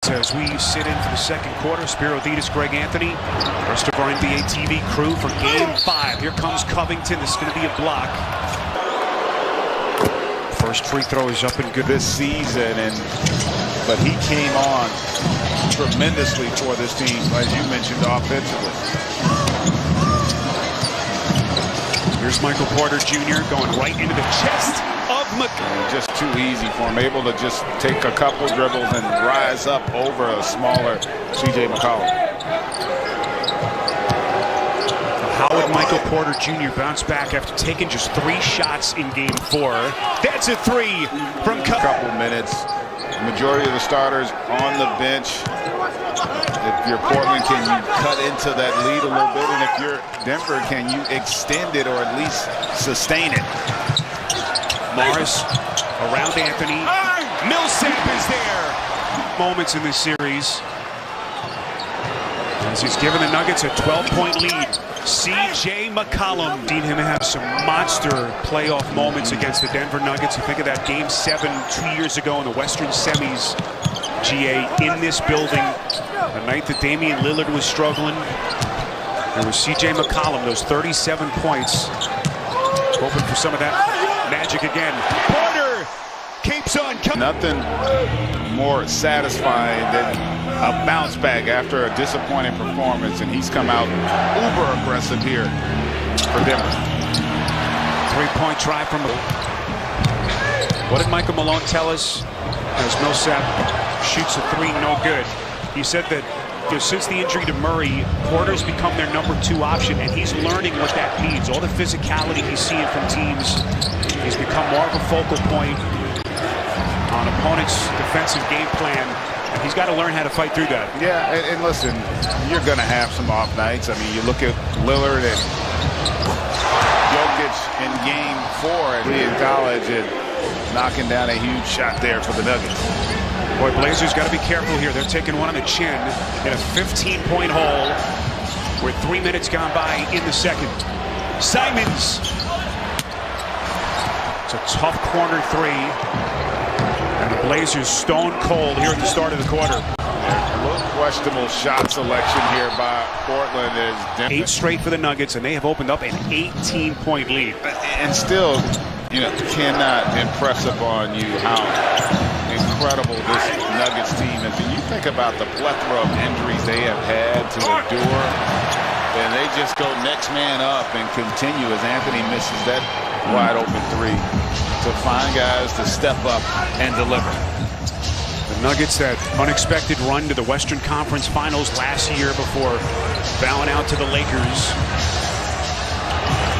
as we sit in for the second quarter. Spiro Dedes, Greg Anthony, rest of our NBA TV crew for Game 5. Here comes Covington. This is going to be a block. First free throw is up and good this season, but he came on tremendously for this team, as you mentioned, offensively. Here's Michael Porter Jr. going right into the chest of McCollum. Just too easy for him, able to just take a couple dribbles and rise up over a smaller C.J. McCollum. How would Michael Porter Jr. bounce back after taking just 3 shots in Game 4? That's a 3 from couple minutes. Majority of the starters on the bench. If you're Portland, can you cut into that lead a little bit? And if you're Denver, can you extend it or at least sustain it? Morris around Anthony. Millsap is there. Moments in this series as he's given the Nuggets a 12-point lead. C.J. McCollum. Seen him have some monster playoff moments against the Denver Nuggets. You think of that Game 7 2 years ago in the Western Semis. GA in this building. The night that Damian Lillard was struggling. There was C.J. McCollum, those 37 points. Hoping for some of that magic again. Porter keeps on coming. Nothing more satisfying than a bounce back after a disappointing performance, and he's come out uber aggressive here for Denver. 3-point try from. What did Michael Malone tell us? As Millsap shoots a 3, no good. He said that since the injury to Murray, Porter's become their #2 option, and he's learning what that means. All the physicality he's seeing from teams. He's become more of a focal point on opponents' defensive game plan. And he's got to learn how to fight through that. Yeah, and listen, you're going to have some off nights. I mean, you look at Lillard and Jokic in Game 4 in college and knocking down a huge shot there for the Nuggets. Boy, Blazers got to be careful here. They're taking one on the chin in a 15-point hole with 3 minutes gone by in the second. Simons. It's a tough corner 3. And the Blazers stone cold here at the start of the quarter. A little questionable shot selection here by Portland. Is 8 straight for the Nuggets, and they have opened up an 18-point lead. And still, cannot impress upon you how incredible this Nuggets team is. And you think about the plethora of injuries they have had to endure, and they just go next man up and continue as Anthony misses that wide open 3 to find guys to step up and deliver. The Nuggets, that unexpected run to the Western Conference Finals last year before bowing out to the Lakers.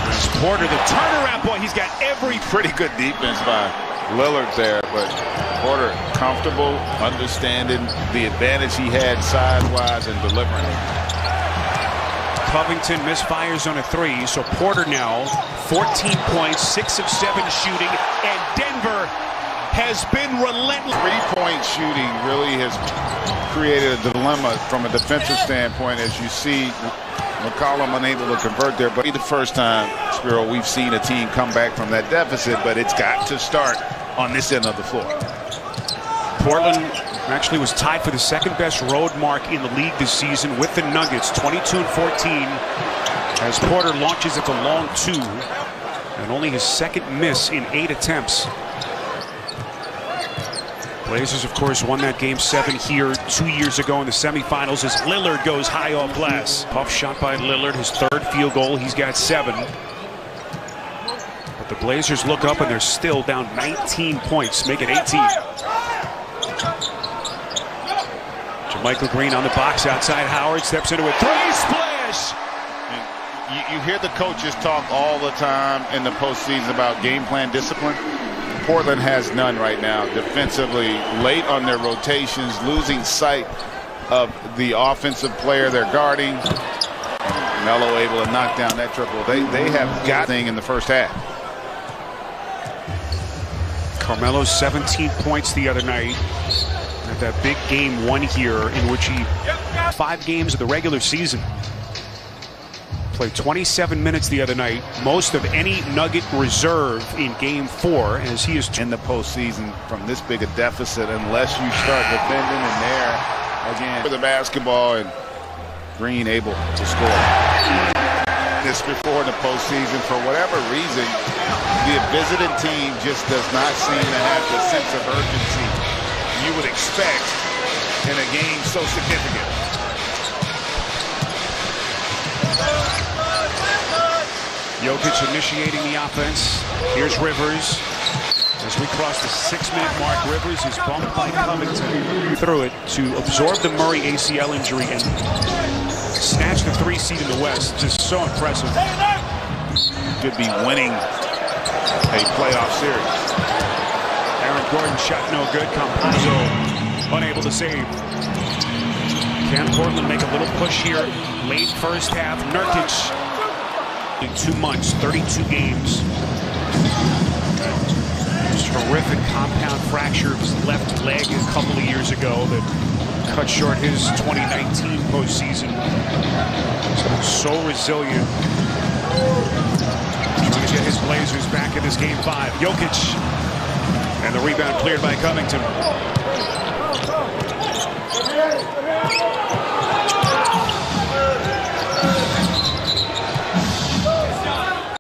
There's Porter, the turnaround. Boy, he's got every... Pretty good defense by Lillard there, but Porter comfortable, understanding the advantage he had size-wise and delivering it. Covington misfires on a 3, so Porter now 14 points, 6 of 7 shooting, and Denver has been relentless. 3-point shooting really has created a dilemma from a defensive standpoint, as you see McCollum unable to convert there. But the first time, Spiro, we've seen a team come back from that deficit, but it's got to start on this end of the floor. Portland actually was tied for the second-best road mark in the league this season with the Nuggets, 22-14, as Porter launches at the long 2, and only his second miss in 8 attempts. Blazers, of course, won that Game 7 here 2 years ago in the semifinals as Lillard goes high off glass. Tough shot by Lillard, his 3rd field goal. He's got 7. But the Blazers look up and they're still down 19 points, make it 18. Michael Green on the box outside. Howard steps into a 3 splash. You hear the coaches talk all the time in the postseason about game plan discipline. Portland has none right now. Defensively, late on their rotations, losing sight of the offensive player they're guarding. Melo able to knock down that triple. They have got thing in the first half. Carmelo 17 points the other night. That big Game 1 here in which he 5 games of the regular season. Played 27 minutes the other night, most of any Nugget reserve in Game 4, as he is in the postseason from this big a deficit unless you start defending, and there again for the basketball, and Green able to score. This before the postseason, for whatever reason, the visiting team just does not seem to have the sense of urgency you would expect in a game so significant. Jokic initiating the offense. Here's Rivers. As we cross the 6-minute mark, Rivers is bumped by Covington through it to absorb the Murray ACL injury and snatch the 3 seed in the West. Just so impressive. Could be winning a playoff series. Aaron Gordon shot no good. Campazzo unable to save. Can Portland make a little push here? Late first half. Nurkic in 2 months, 32 games. Terrific compound fracture of his left leg a couple of years ago that cut short his 2019 postseason. So resilient. Trying to get his Blazers back in this game 5. Jokic. And the rebound cleared by Covington.